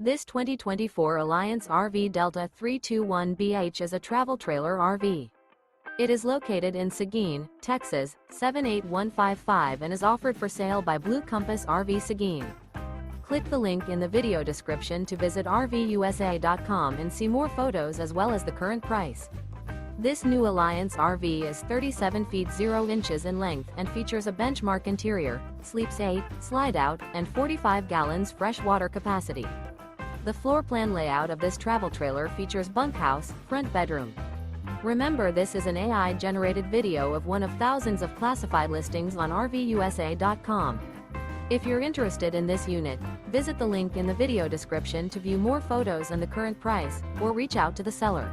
This 2024 Alliance RV Delta 321BH is a travel trailer RV. It is located in Seguin, Texas, 78155 and is offered for sale by Blue Compass RV Seguin. Click the link in the video description to visit RVUSA.com and see more photos as well as the current price. This new Alliance RV is 37 feet 0 inches in length and features a benchmark interior, sleeps 8, slide-out, and 45 gallons fresh water capacity. The floor plan layout of this travel trailer features bunkhouse, front bedroom. Remember, this is an AI-generated video of one of thousands of classified listings on RVUSA.com. If you're interested in this unit, visit the link in the video description to view more photos and the current price, or reach out to the seller.